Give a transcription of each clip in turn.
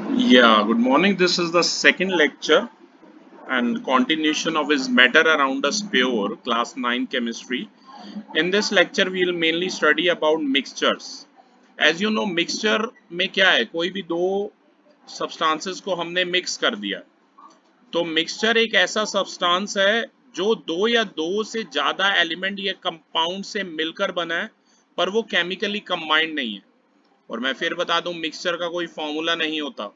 Yeah, good morning. This is the second lecture and continuation of his Matter Around Us Pure, Class 9 Chemistry. In this lecture, we will mainly study about mixtures. As you know, mixture में क्या है, कोई भी दो substances को हमने mix कर दिया, तो mixture एक ऐसा substance है जो दो या दो से ज़्यादा element या compound से मिलकर बना है, पर वो chemically combined नहीं है। और मैं फिर बता दूं, mixture का कोई formula नहीं होता।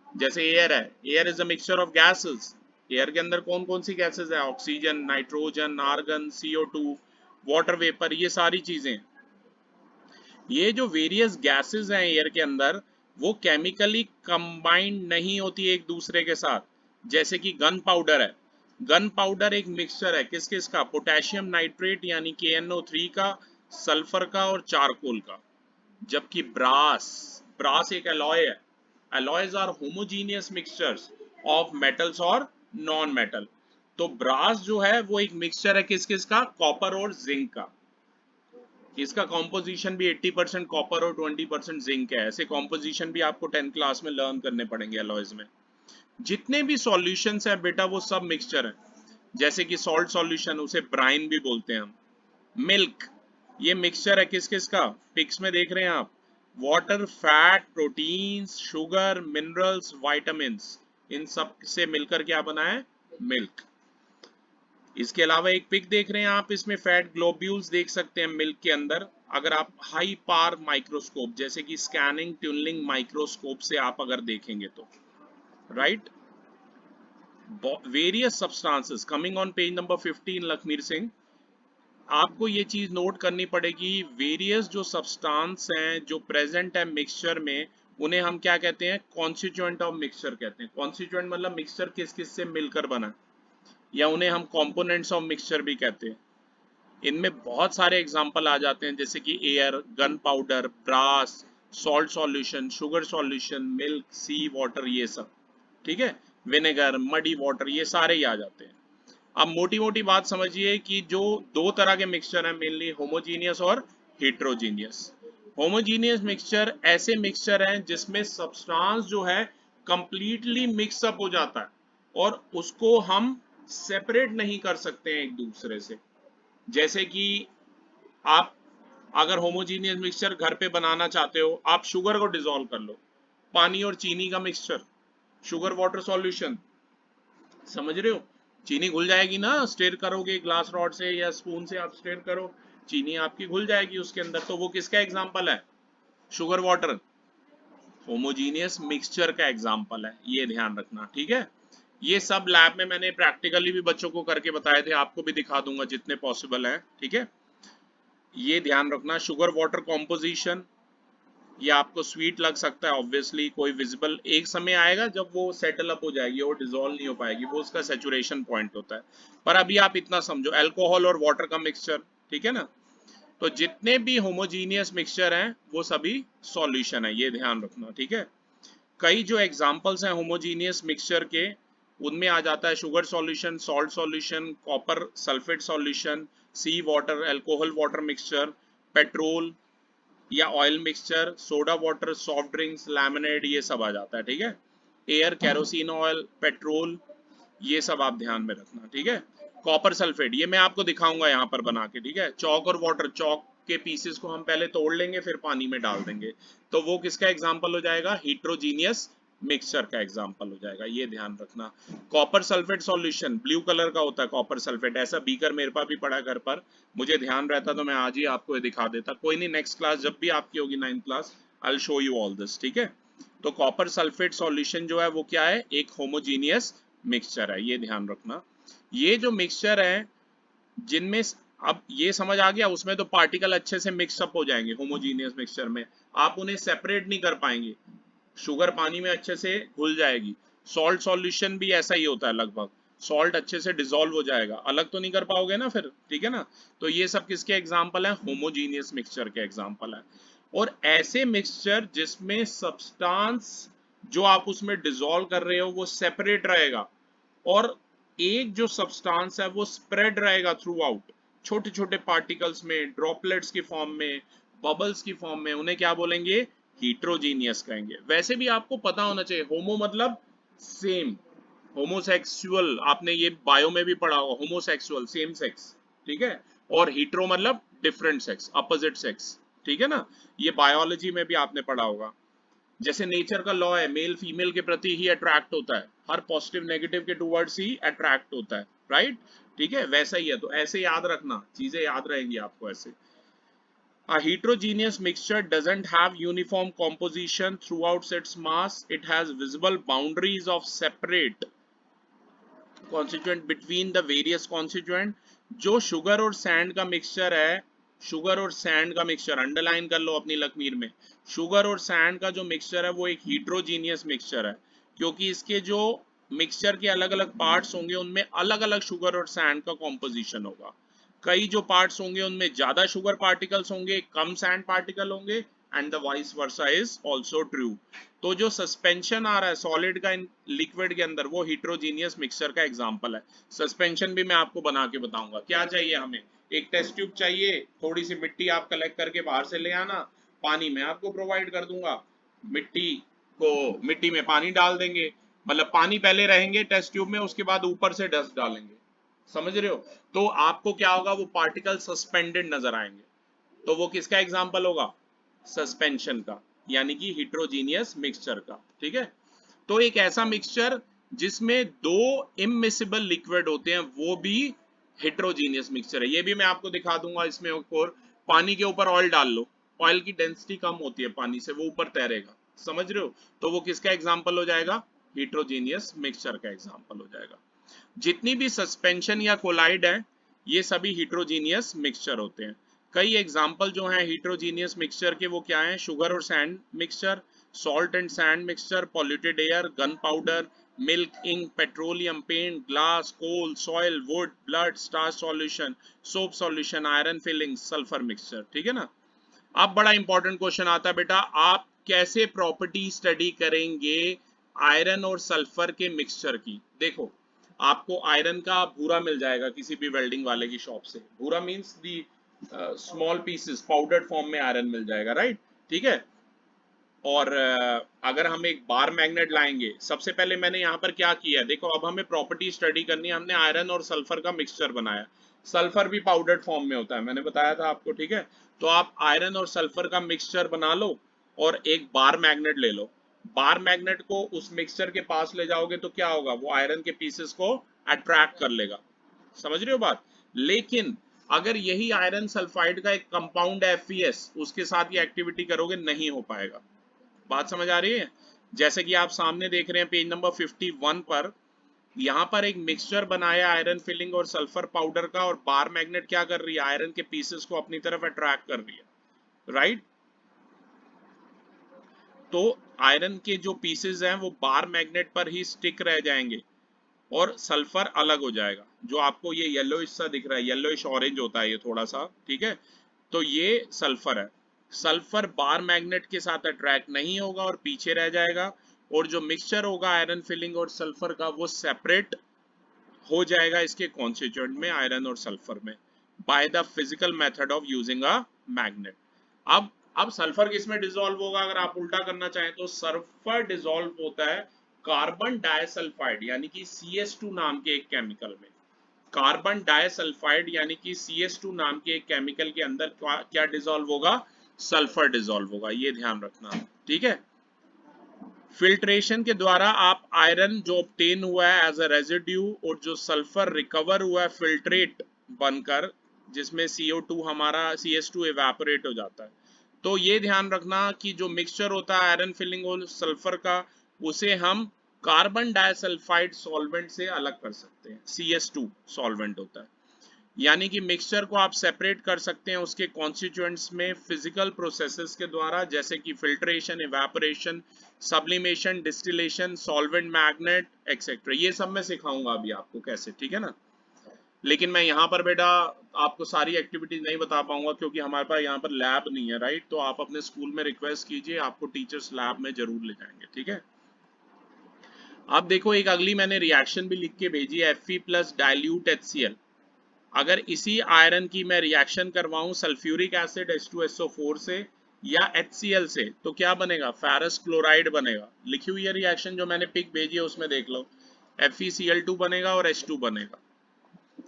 जैसे एयर है, air is a mixture of gases. Air के अंदर कौन कौन सी गैसेस है? Oxygen, nitrogen, argon, CO2, water vapour, ये सारी चीजें। ये जो वेरियस गैसेस हैं एयर के अंदर, वो केमिकली कंबाइंड नहीं होती एक दूसरे के साथ। जैसे कि गन पाउडर है, गन पाउडर एक मिक्सचर है किस किस का? पोटेशियम नाइट्रेट यानी KNO3 का, सल्फर का और चारकोल का। जबकि ब्रास, ब्रास एक अलॉय है। alloys are homogeneous mixtures of metals और नॉन मेटल। तो ब्रास जो है वो एक मिक्सचर है किस किस का? कॉपर और जिंक का। इसका कॉम्पोजिशन भी 80% कॉपर और 20% जिंक है। ऐसे कॉम्पोजिशन भी आपको 10th क्लास में लर्न करने पड़ेंगे अलॉयज में। जितने भी सॉल्यूशंस है बेटा वो सब मिक्सचर है। जैसे कि सॉल्ट सॉल्यूशन, उसे ब्राइन भी बोलते हैं हम। मिल्क, ये मिक्सचर है किस किस का? पिक्स में देख रहे हैं आप, water, fat, proteins, sugar, minerals, vitamins, इन सब से मिलकर क्या बना है? मिल्क। इसके अलावा एक पिक देख रहे हैं आप, इसमें फैट ग्लोब्यूल्स देख सकते हैं मिल्क के अंदर। अगर आप हाई पावर माइक्रोस्कोप जैसे कि स्कैनिंग ट्यूनलिंग माइक्रोस्कोप से आप अगर देखेंगे तो, right. Various substances, coming on page number 15 Lakhmir Singh, आपको ये चीज नोट करनी पड़ेगी। वेरियस जो सब्सटेंस हैं जो प्रेजेंट है मिक्सचर में, उन्हें हम क्या कहते हैं? कॉन्स्टिट्यूएंट ऑफ मिक्सचर कहते हैं। कॉन्स्टिट्यूएंट मतलब मिक्सचर किस किस से मिलकर बना, या उन्हें हम कंपोनेंट्स ऑफ मिक्सचर भी कहते हैं। इनमें बहुत सारे एग्जांपल आ जाते हैं, जैसे कि air, gunpowder, brass, salt solution, sugar solution, milk, sea water, ये सब। ठीक है, विनेगर, मडी वाटर, ये सारे ही आ जाते हैं। अब मोटी मोटी बात समझिए कि जो दो तरह के मिक्सचर हैं मेनली, होमोजीनियस और हेट्रोजीनियस। होमोजीनियस मिक्सचर ऐसे मिक्सचर हैं जिसमें सब्सटेंस जो है कंप्लीटली मिक्सअप हो जाता है और उसको हम सेपरेट नहीं कर सकते हैं एक दूसरे से। जैसे कि आप अगर होमोजीनियस मिक्सचर घर पे बनाना चाहते हो, आप शुगर को डिसॉल्व कर लो, पानी और चीनी का मिक्सचर, शुगर वाटर सॉल्यूशन, समझ रहे हो? चीनी घुल जाएगी ना, स्टेर करोगे ग्लास रॉड से या स्पून से, आप स्टेर करो, चीनी आपकी घुल जाएगी उसके अंदर। तो वो किसका एग्जांपल है? शुगर वाटर, होमोजीनियस मिक्सचर का एग्जांपल है। ये ध्यान रखना, ठीक है। ये सब लैब में मैंने प्रैक्टिकली भी बच्चों को करके बताए थे, आपको भी दिखा दूंगा जितने पॉसिबल है, ठीक है। ये ध्यान रखना, शुगर वाटर कॉम्पोजिशन, ये आपको स्वीट लग सकता है ऑब्वियसली, कोई विजिबल एक समय आएगा जब वो सेटल अप हो जाएगी, वो डिसॉल्व नहीं हो पाएगी, वो उसका सैचुरेशन पॉइंट होता है। पर अभी आप इतना समझो, अल्कोहल और वाटर का मिक्सचर, ठीक है ना। तो जितने भी होमोजीनियस मिक्सचर हैं वो सभी सॉल्यूशन है, ये ध्यान रखना, ठीक है। कई जो एग्जांपल्स हैं होमोजीनियस मिक्सचर के, उनमें आ जाता है sugar solution, salt solution, copper sulphate solution, sea water, alcohol water mixture, petrol या oil mixture, soda water, soft drinks, lemonade, ये सब आ जाता है, ठीक है। एयर, केरोसिन ऑयल, पेट्रोल, ये सब आप ध्यान में रखना, ठीक है। कॉपर सल्फेट, ये मैं आपको दिखाऊंगा यहाँ पर बना के, ठीक है। चौक और वाटर, चौक के पीसेस को हम पहले तोड़ लेंगे फिर पानी में डाल देंगे, तो वो किसका एग्जाम्पल हो जाएगा? हिट्रोजीनियस मिक्सचर का एग्जाम्पल हो जाएगा, ये ध्यान रखना। Copper sulphate solution blue colour का होता है, कॉपर सल्फेट, ऐसा बीकर मेरे पास भी पड़ा है घर पर, मुझे ध्यान रहता तो मैं आज ही आपको ये दिखा देता। कोई नहीं, नेक्स्ट क्लास जब भी आपकी होगी 9th class, I will show you all this, ठीक है। तो कॉपर सल्फेट सॉल्यूशन जो है वो क्या है? एक होमोजीनियस मिक्सचर है, ये ध्यान रखना। ये जो मिक्सचर है जिनमें अब ये समझ आ गया, उसमें तो पार्टिकल अच्छे से मिक्सअप हो जाएंगे होमोजीनियस मिक्सचर में, आप उन्हें सेपरेट नहीं कर पाएंगे। शुगर पानी में अच्छे से घुल जाएगी। सॉल्ट सॉल्यूशन भी ऐसा ही होता है लगभग, सॉल्ट अच्छे से डिसॉल्व हो जाएगा, अलग तो नहीं कर पाओगे ना फिर, ठीक है ना। तो ये सब किसके एग्जाम्पल है? होमोजीनियस मिक्सचर के एग्जाम्पल है। और ऐसे मिक्सचर जिसमें सब्सटेंस जो आप उसमें डिसॉल्व कर रहे हो वो सेपरेट रहेगा, और एक जो सब्सटेंस है वो स्प्रेड रहेगा थ्रू आउट, छोटे छोटे पार्टिकल्स में, ड्रॉपलेट्स की फॉर्म में, बबल्स की फॉर्म में, उन्हें क्या बोलेंगे? हीट्रोजीनियस कहेंगे। वैसे भी आपको पता होना चाहिए, होमो मतलब सेम, होमोसेक्सुअल आपने ये बायो में भी पढ़ा होगा, होमोसेक्सुअल सेम सेक्स, ठीक है, और हीट्रो मतलब डिफरेंट सेक्स, अपोजिट सेक्स, ठीक है ना, ये बायोलॉजी में भी आपने पढ़ा होगा। जैसे नेचर का लॉ है, मेल फीमेल के प्रति ही अट्रैक्ट होता है, हर पॉजिटिव नेगेटिव के टुवर्ड्स ही अट्रैक्ट होता है, राइट, ठीक है, वैसा ही है। तो ऐसे याद रखना, चीजें याद रहेंगी आपको ऐसे। A heterogeneous mixture doesn't have uniform composition throughout its mass. It has visible boundaries of separate constituent between the various constituent. जो शुगर और सैंड का मिक्सचर है, शुगर और सैंड का मिक्सचर अंडरलाइन कर लो अपनी लकीर में, शुगर और सैंड का जो मिक्सचर है वो एक हीट्रोजीनियस मिक्सचर है, क्योंकि इसके जो मिक्सचर के अलग अलग पार्ट्स होंगे उनमें अलग अलग शुगर और सैंड का कॉम्पोजिशन होगा। कई जो पार्ट्स होंगे उनमें ज्यादा शुगर पार्टिकल्स होंगे, कम सैंड पार्टिकल होंगे, and the vice versa is also true. तो जो सस्पेंशन आ रहा है सॉलिड का लिक्विड के अंदर, वो हीट्रोजीनियस मिक्सचर का एग्जांपल है। सस्पेंशन भी मैं आपको बना के बताऊंगा। क्या चाहिए हमें, एक टेस्ट ट्यूब चाहिए, थोड़ी सी मिट्टी आप कलेक्ट करके बाहर से ले आना, पानी मैं आपको प्रोवाइड कर दूंगा, मिट्टी में पानी डाल देंगे, मतलब पानी पहले रहेंगे टेस्ट ट्यूब में, उसके बाद ऊपर से डस्ट डालेंगे, समझ रहे हो, तो आपको क्या होगा, वो पार्टिकल सस्पेंडेड नजर आएंगे, तो वो किसका एग्जांपल होगा, सस्पेंशन का, यानी कि हिट्रोजीनियस मिक्सचर का, ठीक है। तो एक ऐसा मिक्सचर जिसमें दो इमिसिबल लिक्विड होते हैं वो भी हिट्रोजीनियस मिक्सचर है। ये भी मैं आपको दिखा दूंगा इसमें। और पानी के ऊपर ऑयल डाल लो, ऑयल की डेंसिटी कम होती है पानी से, वो ऊपर तैरेगा, समझ रहे हो, तो वो किसका एग्जाम्पल हो जाएगा, हिट्रोजीनियस मिक्सचर का एग्जाम्पल हो जाएगा। जितनी भी सस्पेंशन या कोलाइड है ये सभी हिट्रोजीनियस मिक्सचर होते हैं। कई एग्जाम्पल जो हैं हीट्रोजीनियस मिक्सचर के वो क्या हैं, शुगर और sand mixture, salt and sand mixture, polluted air, gunpowder, milk, ink, petroleum, paint, glass, coal, soil, wood, blood, starch solution, soap solution, iron filling, sulphur mixture, ठीक है ना। अब बड़ा इंपॉर्टेंट क्वेश्चन आता है बेटा, आप कैसे प्रॉपर्टी स्टडी करेंगे आयरन और सल्फर के मिक्सचर की। देखो, आपको आयरन का भूरा मिल जाएगा किसी भी वेल्डिंग वाले की शॉप से, भूरा means the small pieces, powdered form में आयरन मिल जाएगा, राइट, ठीक है। और अगर हम एक बार मैग्नेट लाएंगे, सबसे पहले मैंने यहाँ पर क्या किया, देखो अब हमें प्रॉपर्टी स्टडी करनी है, हमने आयरन और सल्फर का मिक्सचर बनाया, सल्फर भी पाउडर्ड फॉर्म में होता है, मैंने बताया था आपको, ठीक है। तो आप आयरन और सल्फर का मिक्सचर बना लो और एक बार मैग्नेट ले लो, बार मैग्नेट को उस मिक्सचर के पास ले जाओगे तो क्या होगा, वो आयरन के पीसेस को अट्रैक्ट कर लेगा, समझ रहे हो बात। लेकिन अगर यही आयरन सल्फाइड का एक कंपाउंड है FeS, उसके साथ ये एक्टिविटी करोगे, नहीं हो पाएगा। बात समझ आ रही है। जैसे कि आप सामने देख रहे हैं पेज नंबर 51 पर, यहाँ पर एक मिक्सचर बनाया आयरन फिलिंग और सल्फर पाउडर का, और बार मैग्नेट क्या कर रही है, आयरन के पीसेस को अपनी तरफ अट्रैक्ट कर रही है, राइट। तो आयरन के जो पीसेस हैं वो बार मैग्नेट पर ही स्टिक रह जाएंगे और सल्फर अलग हो जाएगा। जो आपको ये येलोइश सा दिख रहा है, येलोइश ऑरेंज होता है ये थोड़ा सा, ठीक है, तो ये सल्फर है। सल्फर बार मैग्नेट के साथ अट्रैक्ट नहीं होगा और पीछे रह जाएगा, और जो मिक्सचर होगा आयरन फिलिंग और सल्फर का वो सेपरेट हो जाएगा इसके कॉन्स्टिट्यूएंट में, आयरन और सल्फर में, by the physical method of using a magnet. अब सल्फर किसमें डिसॉल्व होगा, अगर आप उल्टा करना चाहें तो सल्फर डिसॉल्व होता है कार्बन डाइसल्फाइड यानी कि CS2 नाम के एक केमिकल में। कार्बन डाइसल्फाइड यानी कि CS2 नाम के एक केमिकल के अंदर क्या डिसॉल्व होगा, सल्फर डिसॉल्व होगा, ये ध्यान रखना, ठीक है। फिल्ट्रेशन के द्वारा आप आयरन जो ऑब्टेन हुआ है एज अ रेजिड्यू, और जो सल्फर रिकवर हुआ है फिल्ट्रेट बनकर, जिसमें CO2 हमारा CS2 इवेपोरेट हो जाता है। तो ये ध्यान रखना कि जो मिक्सचर होता है आयरन फिलिंग और सल्फर का, उसे हम कार्बन डाइसल्फाइड सॉल्वेंट से अलग कर सकते हैं, CS2 सॉल्वेंट होता है। यानी कि मिक्सचर को आप सेपरेट कर सकते हैं उसके कॉन्स्टिट्यूएंट्स में फिजिकल प्रोसेसेस के द्वारा, जैसे कि filtration, evaporation, sublimation, distillation, solvent magnet etcetera. ये सब मैं सिखाऊंगा अभी आपको कैसे, ठीक है ना। लेकिन मैं यहाँ पर बेटा आपको सारी एक्टिविटीज नहीं बता पाऊंगा क्योंकि हमारे पास यहाँ पर लैब नहीं है, राइट। तो आप अपने स्कूल में रिक्वेस्ट कीजिए, आपको टीचर्स लैब में जरूर ले जाएंगे, ठीक है। अब देखो एक अगली मैंने रिएक्शन भी लिख के भेजी है, Fe प्लस डाइल्यूट HCl। अगर इसी आयरन की मैं रिएक्शन करवाऊं सल्फ्यूरिक एसिड H2SO4 से, या HCl से, तो क्या बनेगा, फेरस क्लोराइड बनेगा। लिखी हुई है रिएक्शन जो मैंने पिक भेजी है उसमें देख लो, FeCl2 बनेगा और H2 बनेगा।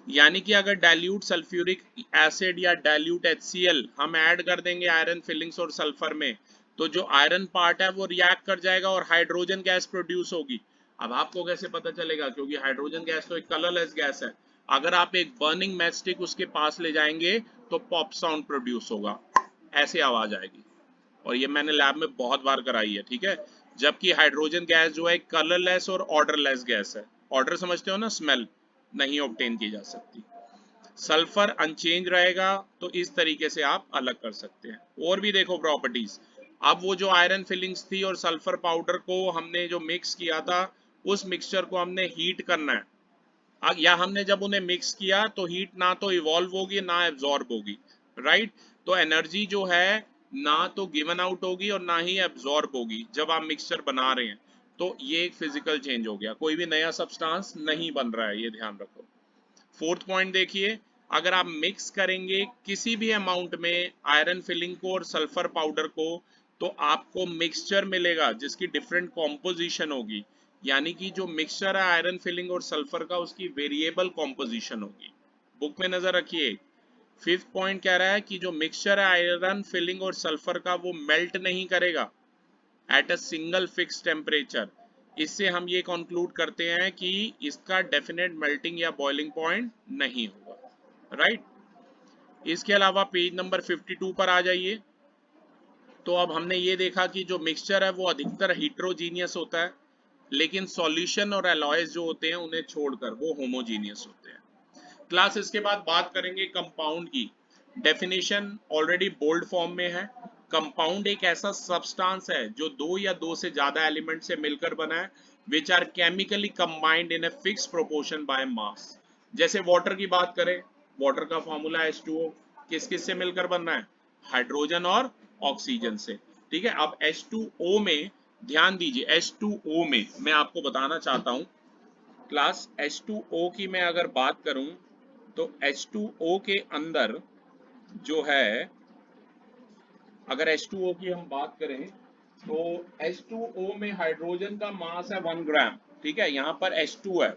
यानी कि अगर डाइल्यूट सल्फ्यूरिक एसिड या डाइल्यूट HCl हम ऐड कर देंगे आयरन फिलिंग्स और सल्फर में, तो जो आयरन पार्ट है वो रिएक्ट कर जाएगा और हाइड्रोजन गैस प्रोड्यूस होगी। अब आपको कैसे पता चलेगा, क्योंकि हाइड्रोजन गैस तो एक कलरलेस गैस है। अगर आप एक बर्निंग मैच स्टिक उसके पास ले जाएंगे तो पॉप साउंड प्रोड्यूस होगा, ऐसे आवाज आएगी। और ये मैंने लैब में बहुत बार कराई है, ठीक है। जबकि हाइड्रोजन गैस जो है कलरलेस और ऑर्डरलेस गैस है। ऑर्डर समझते हो ना, स्मेल नहीं ऑब्टेन की जा सकती। सल्फर अनचेंज रहेगा, तो इस तरीके से आप अलग कर सकते हैं। और भी देखो प्रॉपर्टीज। अब वो जो आयरन फिलिंग्स थी और सल्फर पाउडर को हमने जो मिक्स किया था, उस मिक्सचर को हमने हीट करना है। या हमने जब उन्हें मिक्स किया तो हीट ना तो इवॉल्व होगी ना एब्जॉर्ब होगी, राइट। तो एनर्जी जो है ना तो गिवन आउट होगी और ना ही एब्जॉर्ब होगी जब आप मिक्सचर बना रहे हैं। तो ये एक फिजिकल चेंज हो गया, कोई भी नया सब्सटेंस नहीं बन रहा है, ये ध्यान रखो। फोर्थ पॉइंट देखिए, अगर आप मिक्स करेंगे किसी भी अमाउंट में आयरन फिलिंग को और सल्फर पाउडर को, तो आपको मिक्सचर मिलेगा जिसकी डिफरेंट कॉम्पोजिशन होगी। यानी कि जो मिक्सचर है आयरन फिलिंग और सल्फर का, उसकी वेरिएबल कॉम्पोजिशन होगी। बुक में नजर रखिए। फिफ्थ पॉइंट कह रहा है कि जो मिक्सचर है आयरन फिलिंग और सल्फर का, वो मेल्ट नहीं करेगा at a single fix temperature. इससे हम ये कंक्लूड करते हैं कि इसका डेफिनेट मेल्टिंग या बॉइलिंग पॉइंट नहीं होगा, राइट। इसके अलावा पेज नंबर 52 पर आ जाइए। तो अब हमने ये देखा कि जो मिक्सचर है वो अधिकतर हिट्रोजीनियस होता है, लेकिन सॉल्यूशन और एलॉयज जो होते हैं उन्हें छोड़कर वो होमोजीनियस होते हैं। क्लास इसके बाद बात करेंगे कंपाउंड की। डेफिनेशन ऑलरेडी बोल्ड फॉर्म में है। कंपाउंड एक ऐसा सब्सटेंस है जो दो या दो से ज्यादा एलिमेंट से मिलकर बना है, which are chemically combined in a fix proportion by mass. जैसे वाटर की बात करें, वाटर का फॉर्मूला H2O, किस किस से मिलकर बनना है, हाइड्रोजन और ऑक्सीजन से, ठीक है। अब H2O में ध्यान दीजिए, H2O में मैं आपको बताना चाहता हूं क्लास, H2O की मैं अगर बात करूं तो H2O के अंदर जो है, अगर H2O की हम बात करें तो H2O में हाइड्रोजन का मास है 1 ग्राम, ठीक है। यहाँ पर H2 है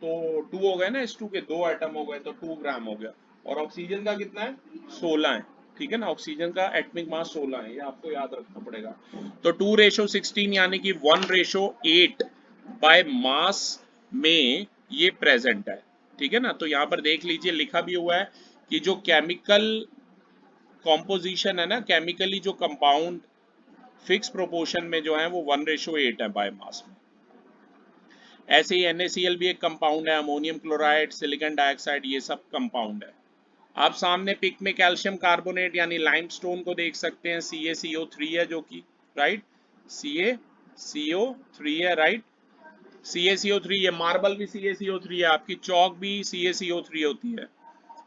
तो 2 हो गए ना, H2 के 2 एटम हो गए तो 2 ग्राम हो गया। और ऑक्सीजन का कितना है, 16 है, ठीक है ना। ऑक्सीजन का एटमिक मास 16 है, ये आपको याद रखना पड़ेगा। तो 2:16 यानी कि 1:8 बाय मास में ये प्रेजेंट है, ठीक है ना। तो यहाँ पर देख लीजिए लिखा भी हुआ है कि जो केमिकल कॉम्पोजिशन है ना, केमिकली जो कंपाउंड फिक्स प्रोपोर्शन में जो है वो 1:8 है बाय मास में। ऐसे ही NaCl भी एक कंपाउंड है, अमोनियम क्लोराइड, सिलिकॉन डाइऑक्साइड, ये सब कंपाउंड है। आप सामने पिक में कैल्शियम कार्बोनेट यानी लाइमस्टोन को देख सकते हैं, CaCO3 है जो कि, राइट, CaCO3 है, राइट। CaCO3, ये मार्बल भी CaCO3 है, आपकी चौक भी CaCO3 होती है।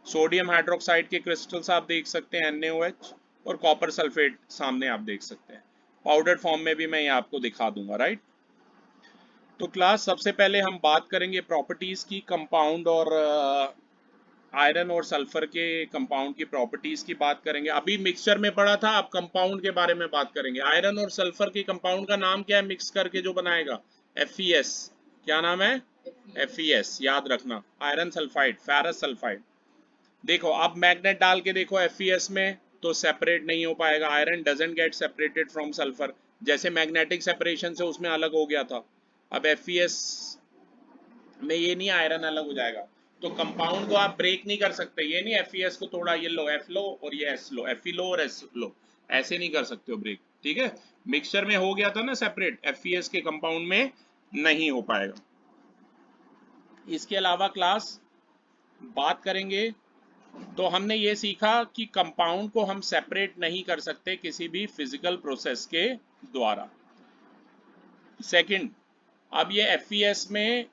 सोडियम हाइड्रोक्साइड के क्रिस्टल्स आप देख सकते हैं, NaOH, और कॉपर सल्फेट सामने आप देख सकते हैं। पाउडर फॉर्म में भी मैं ये आपको दिखा दूंगा, राइट। तो क्लास सबसे पहले हम बात करेंगे प्रॉपर्टीज की, कंपाउंड और आयरन और सल्फर के कंपाउंड की प्रॉपर्टीज की बात करेंगे। अभी मिक्सचर में पढ़ा था, अब कंपाउंड के बारे में बात करेंगे। आयरन और सल्फर के कंपाउंड का नाम क्या है मिक्स करके जो बनाएगा, FeS। क्या नाम है, FeS, याद रखना, आयरन सल्फाइड, फेरस सल्फाइड। देखो अब मैग्नेट डाल के देखो FeS में, तो सेपरेट नहीं हो पाएगा, iron doesn't get separated from sulphur. जैसे मैग्नेटिक सेपरेशन से उसमें अलग हो गया था, अब FeS में ये नहीं आयरन अलग हो जाएगा। तो कंपाउंड को आप ब्रेक नहीं कर सकते, ये नहीं FeS को थोड़ा ये लो F लो और ये S लो, Fe लो और S लो, ऐसे नहीं कर सकते हो ब्रेक, ठीक है। मिक्सचर में हो गया था ना सेपरेट, FeS के कंपाउंड में नहीं हो पाएगा। इसके अलावा क्लास बात करेंगे तो हमने ये सीखा कि कंपाउंड को हम सेपरेट नहीं कर सकते किसी भी फिजिकल प्रोसेस के द्वारा। सेकंड, अब ये FeS में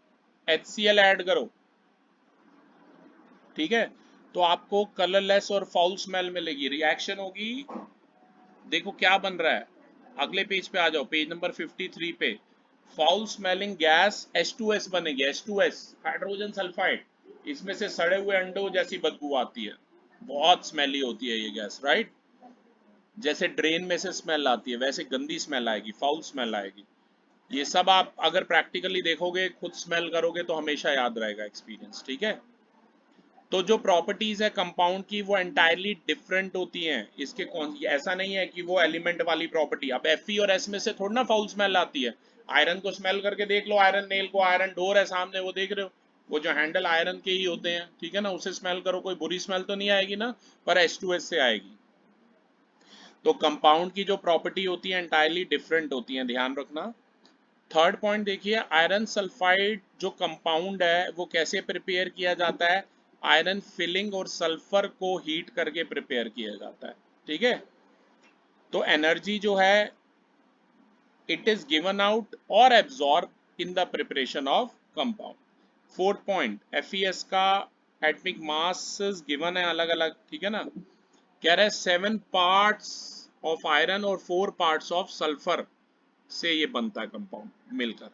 HCl ऐड करो, ठीक है, तो आपको कलरलेस और फाउल स्मेल मिलेगी, रिएक्शन होगी। देखो क्या बन रहा है, अगले पेज पे आ जाओ, पेज नंबर 53 पे। फाउल स्मेलिंग गैस H2S बनेगी, H2S, हाइड्रोजन सल्फाइड। इसमें से सड़े हुए अंडों जैसी बदबू आती है, बहुत स्मेली होती है ये गैस, राइट। जैसे ड्रेन में से स्मेल आती है वैसे गंदी स्मेल आएगी, फाउल स्मेल आएगी। ये सब आप अगर प्रैक्टिकली देखोगे, खुद स्मेल करोगे तो हमेशा याद रहेगा एक्सपीरियंस, ठीक है। तो जो प्रॉपर्टीज है कंपाउंड की वो एंटायरली डिफरेंट होती हैं। इसके कौन, ऐसा नहीं है कि वो एलिमेंट वाली प्रॉपर्टी, अब Fe और S में से थोड़ा ना फाउल स्मेल आती है। आयरन को स्मेल करके देख लो, आयरन नेल को, आयरन डोर है सामने वो देख रहे हो, वो जो हैंडल आयरन के ही होते हैं, ठीक है ना, उसे स्मेल करो, कोई बुरी स्मेल तो नहीं आएगी ना, पर H2S से आएगी। तो कंपाउंड की जो प्रॉपर्टी होती है एंटायरली डिफरेंट होती है, ध्यान रखना। थर्ड पॉइंट देखिए, आयरन सल्फाइड जो कंपाउंड है वो कैसे प्रिपेयर किया जाता है, आयरन फिलिंग और सल्फर को हीट करके प्रिपेयर किया जाता है, ठीक है। तो एनर्जी जो है इट इज गिवन आउट और absorb in the preparation of compound. Fourth point, FeS का एटमिक मास गिवन है अलग अलग, ठीक है ना। कह रहे हैं 7 पार्ट्स ऑफ आयरन और 4 पार्ट्स ऑफ सल्फर से ये बनता है कंपाउंड मिलकर।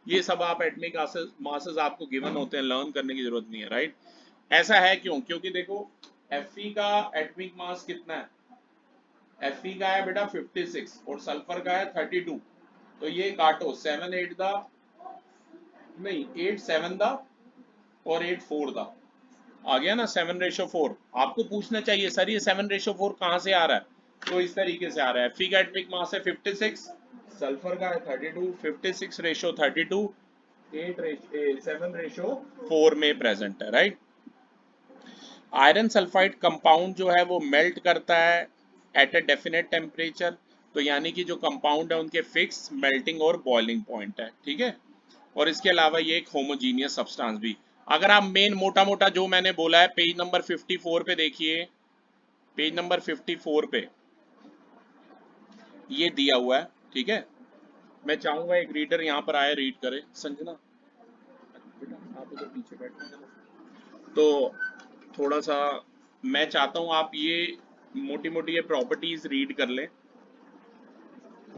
ये सब आप एटमिक मासेस आपको गिवन होते हैं, लर्न करने की जरूरत नहीं है, राइट। ऐसा है क्यों, क्योंकि देखो Fe का एटमिक मास कितना है, Fe का है बेटा 56 और सल्फर का है 32। तो ये काटो, 7 8 दा, नहीं 8 7 दा और 8 4 दा, आ गया ना 7:4। आपको पूछना चाहिए सर ये 7:4 कहाँ से आ रहा है, तो इस तरीके से आ रहा है। Fe का एटमिक मास है 56, सल्फर का है 32, 56:32, 7:4 में प्रेजेंट है, राइट। आयरन सल्फाइड कंपाउंड जो है वो मेल्ट करता है एट अ डेफिनेट टेम्परेचर। तो यानी कि जो कंपाउंड है उनके फिक्स मेल्टिंग और बॉइलिंग पॉइंट है, ठीक है। और इसके अलावा ये एक होमोजीनियस सब्सटेंस भी। अगर आप मेन मोटा मोटा जो मैंने बोला है पेज नंबर 54 पे देखिए, पेज नंबर 54 पे ये दिया हुआ है, ठीक है। मैं चाहूंगा एक रीडर यहाँ पर आए, रीड करे। संजना बेटा आप उधर पीछे बैठो, तो थोड़ा सा मैं चाहता हूँ आप ये मोटी मोटी ये प्रॉपर्टीज रीड कर लें।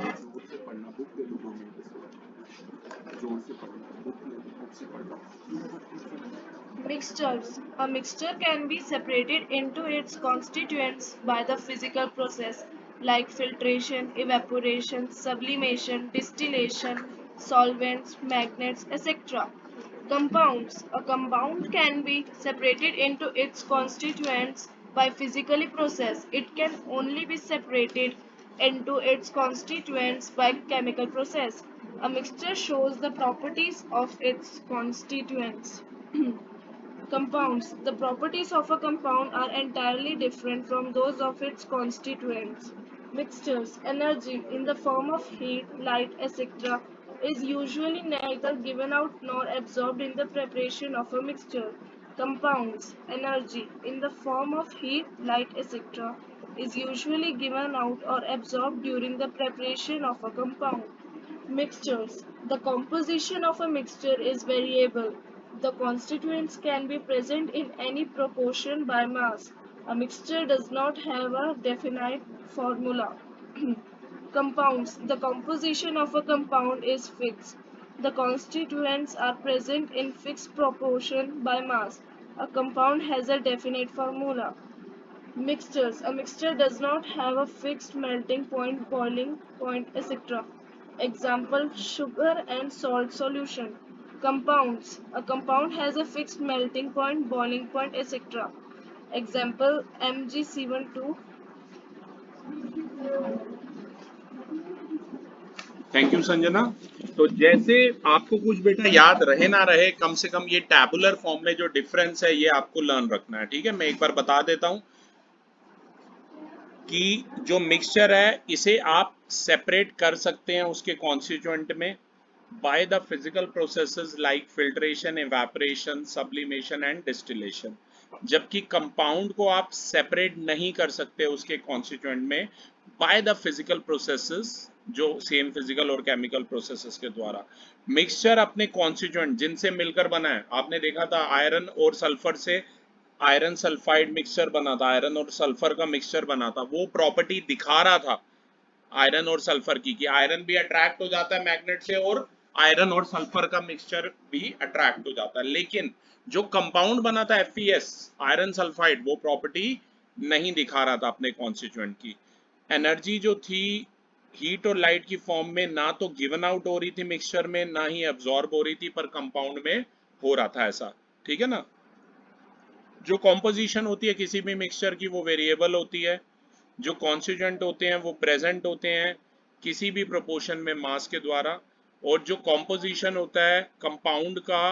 जोर से पढ़ना, बुक ले लो 2 मिनट से, जोर से पढ़ना, बुक ले लो, बुक से पढ़ना। Mixtures. A mixture can be separated into its constituents by the physical process like filtration, evaporation, sublimation, distillation, solvents, magnets, etc. Compounds. A compound can be separated into its constituents by physically process. It can only be separated into its constituents by chemical process. A mixture shows the properties of its constituents. Compounds. The properties of a compound are entirely different from those of its constituents. Mixtures. Energy in the form of heat, light, etc. is usually neither given out nor absorbed in the preparation of a mixture. Compounds. Energy in the form of heat, light, etc. is usually given out or absorbed during the preparation of a compound. Mixtures. The composition of a mixture is variable. The constituents can be present in any proportion by mass. A mixture does not have a definite formula. Compounds. The composition of a compound is fixed. The constituents are present in fixed proportion by mass. A compound has a definite formula. Mixtures. A mixture does not have a fixed melting point, boiling point, etc. Example, sugar and salt solution. Compounds. A compound has a fixed melting point, boiling point, etc. Example, MgC12. Thank you Sanjana. तो जैसे आपको कुछ बेटा याद रहे ना रहे, कम से कम ये टैबुलर फॉर्म में जो डिफरेंस है ये आपको लर्न रखना है, ठीक है। मैं एक बार बता देता हूँ कि जो मिक्सचर है इसे आप सेपरेट कर सकते हैं उसके कॉन्स्टिट्यूएंट में by the physical processes like filtration, evaporation, sublimation and distillation. जबकि कंपाउंड को आप सेपरेट नहीं कर सकते उसके कॉन्स्टिट्यूएंट में बाय द फिजिकल प्रोसेसेस, जो सेम फिजिकल और केमिकल प्रोसेसेस के द्वारा। मिक्सचर अपने कॉन्स्टिट्यूएंट जिनसे मिलकर बना है, आपने देखा था आयरन और सल्फर से आयरन सल्फाइड मिक्सचर बना था, आयरन और सल्फर का मिक्सचर बना था, वो प्रॉपर्टी दिखा रहा था आयरन और सल्फर की कि आयरन भी अट्रैक्ट हो जाता है मैग्नेट से और आयरन और सल्फर का मिक्सचर भी अट्रैक्ट हो जाता है। लेकिन जो कंपाउंड बना था FeS आयरन सल्फाइड, वो प्रॉपर्टी नहीं दिखा रहा था अपने कॉन्स्टिट्यूएंट की। एनर्जी जो थी हीट और लाइट की फॉर्म में ना तो गिवन आउट हो रही थी मिक्सचर में, ना ही एब्जॉर्ब हो रही थी, पर कंपाउंड में हो रहा था ऐसा, ठीक है ना। जो कॉम्पोजिशन होती है किसी भी मिक्सचर की वो वेरिएबल होती है, जो कॉन्स्टिट्यूएंट होते हैं वो प्रेजेंट होते हैं किसी भी प्रोपोर्शन में मास के द्वारा, और जो कॉम्पोजिशन होता है कंपाउंड का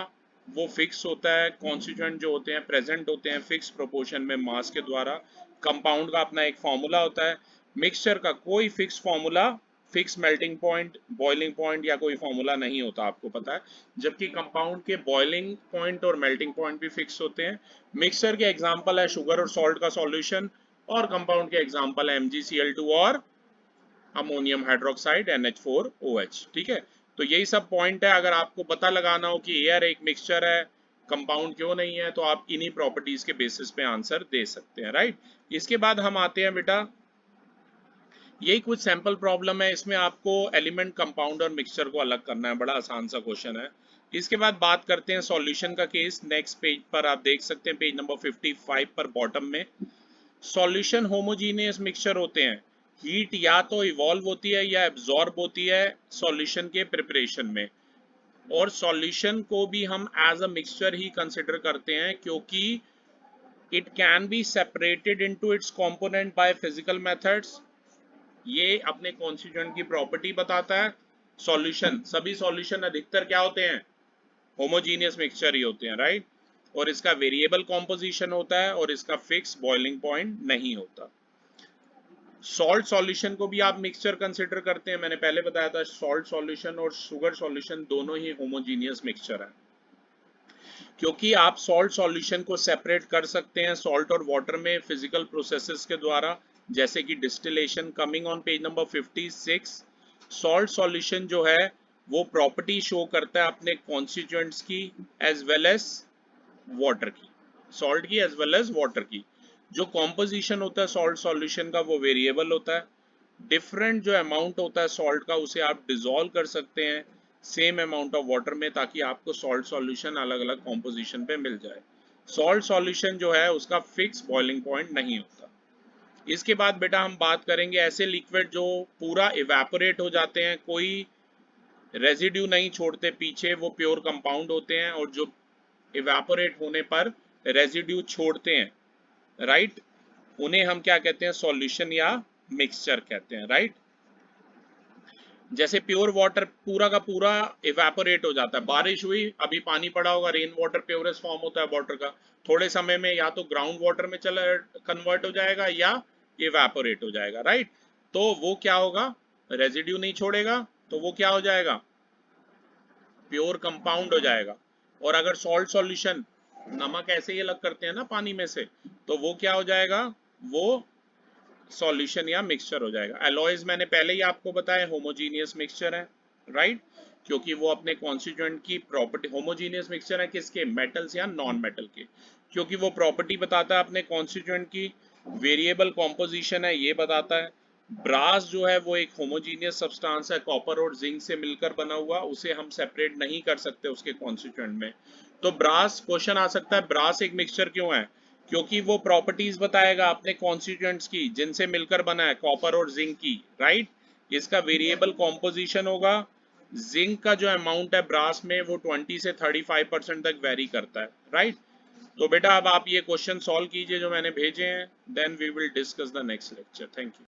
वो फिक्स होता है, कॉन्स्टिट्यूएंट जो होते हैं प्रेजेंट होते हैं फिक्स प्रोपोर्शन में मास के द्वारा। कंपाउंड का अपना एक फॉर्मूला होता है, मिक्सचर का कोई fix formula, fix melting point, boiling point या कोई फॉर्मूला नहीं होता, आपको पता है, जबकि कंपाउंड के बॉइलिंग पॉइंट और मेल्टिंग पॉइंट भी फिक्स होते हैं। मिक्सचर के एग्जांपल है शुगर और सॉल्ट का सॉल्यूशन, और कंपाउंड के एग्जांपल है MgCl2 और अमोनियम हाइड्रोक्साइड NH4OH, ठीक है। तो यही सब पॉइंट है, अगर आपको पता लगाना हो कि एयर एक मिक्सचर है, कंपाउंड क्यों नहीं है, तो आप इन्हीं प्रॉपर्टीज के बेसिस पे आंसर दे सकते हैं, राइट। इसके बाद हम आते हैं बेटा, यही कुछ सैंपल प्रॉब्लम है, इसमें आपको एलिमेंट, कंपाउंड और मिक्सचर को अलग करना है, बड़ा आसान सा क्वेश्चन है। इसके बाद बात करते हैं सॉल्यूशन का केस, नेक्स्ट पेज पर आप देख सकते हैं, पेज नंबर 55 पर बॉटम में। सॉल्यूशन होमोजीनियस मिक्सचर होते हैं, हीट या तो इवॉल्व होती है या एब्जॉर्ब होती है सॉल्यूशन के प्रिपरेशन में, और सॉल्यूशन को भी हम एज अ मिक्सचर ही कंसिडर करते हैं, क्योंकि it can be separated into its component by physical methods. ये अपने कॉन्स्टिट्यूएंट की प्रॉपर्टी बताता है। सॉल्यूशन, सभी सॉल्यूशन अधिकतर क्या होते हैं, होमोजीनियस मिक्सचर ही होते हैं, राइट। और इसका वेरिएबल कॉम्पोजिशन होता है और इसका फिक्स बॉइलिंग पॉइंट नहीं होता। सॉल्ट सॉल्यूशन को भी आप मिक्सचर कंसिडर करते हैं, मैंने पहले बताया था सॉल्ट सॉल्यूशन और शुगर सॉल्यूशन दोनों ही होमोजीनियस मिक्सचर है, क्योंकि आप सॉल्ट सॉल्यूशन को सेपरेट कर सकते हैं सॉल्ट और वाटर में फिजिकल प्रोसेसेस के द्वारा, जैसे कि distillation. Coming on page number 56, salt solution जो है वो प्रॉपर्टी शो करता है अपने कॉन्स्टिट्यूएंट्स की एज वेल एज वाटर की, सॉल्ट की एज वेल एज वाटर की। जो कॉम्पोजिशन होता है सॉल्ट सॉल्यूशन का वो वेरिएबल होता है, डिफरेंट जो अमाउंट होता है सॉल्ट का उसे आप डिसॉल्व कर सकते हैं सेम अमाउंट ऑफ वाटर में, ताकि आपको सॉल्ट सॉल्यूशन अलग अलग कॉम्पोजिशन पे मिल जाए। सॉल्ट सॉल्यूशन जो है उसका फिक्स बॉइलिंग पॉइंट नहीं होता। इसके बाद बेटा हम बात करेंगे ऐसे लिक्विड जो पूरा इवेपोरेट हो जाते हैं, कोई रेजिड्यू नहीं छोड़ते पीछे, वो प्योर कंपाउंड होते हैं, और जो इवेपोरेट होने पर रेजिड्यू छोड़ते हैं, राइट, उन्हें हम क्या कहते हैं, सॉल्यूशन या मिक्सचर कहते हैं, राइट। जैसे प्योर वाटर पूरा का पूरा इवेपोरेट हो जाता है, बारिश हुई अभी पानी पड़ा होगा, रेन वाटर प्योरेस्ट फॉर्म होता है वाटर का, थोड़े समय में या तो ग्राउंड वाटर में चला कन्वर्ट हो जाएगा या इवेपोरेट हो जाएगा, राइट। तो वो क्या होगा, रेजिड्यू नहीं छोड़ेगा, तो वो क्या हो जाएगा, प्योर कंपाउंड हो जाएगा। और अगर सॉल्ट सॉल्यूशन, नमक ऐसे ही अलग करते हैं ना पानी में से, तो वो क्या हो जाएगा, वो सॉल्यूशन या मिक्सचर हो जाएगा। एलॉयज मैंने पहले ही आपको बताया होमोजीनियस मिक्सचर है, राइट, क्योंकि वो अपने कॉन्स्टिट्यूएंट की प्रॉपर्टी, होमोजीनियस मिक्सचर है किसके, मेटल्स या नॉन मेटल के, क्योंकि वो प्रॉपर्टी बताता है अपने कॉन्स्टिट्यूएंट की, वेरिएबल कॉम्पोजिशन है ये बताता है। ब्रास जो है वो एक होमोजीनियस सब्सटेंस है, कॉपर और जिंक से मिलकर बना हुआ, उसे हम सेपरेट नहीं कर सकते उसके कॉन्स्टिट्यूएंट में। तो ब्रास, क्वेश्चन आ सकता है ब्रास एक मिक्सचर क्यों है, क्योंकि वो प्रॉपर्टीज बताएगा अपने कॉन्स्टिट्यूएंट्स की जिनसे मिलकर बना है, कॉपर और जिंक की, राइट। इसका वेरिएबल कॉम्पोजिशन होगा, जिंक का जो अमाउंट है ब्रास में वो 20 से 35% तक वेरी करता है, राइट। तो बेटा अब आप ये क्वेश्चन सॉल्व कीजिए जो मैंने भेजे हैं, then we will discuss the next lecture. Thank you.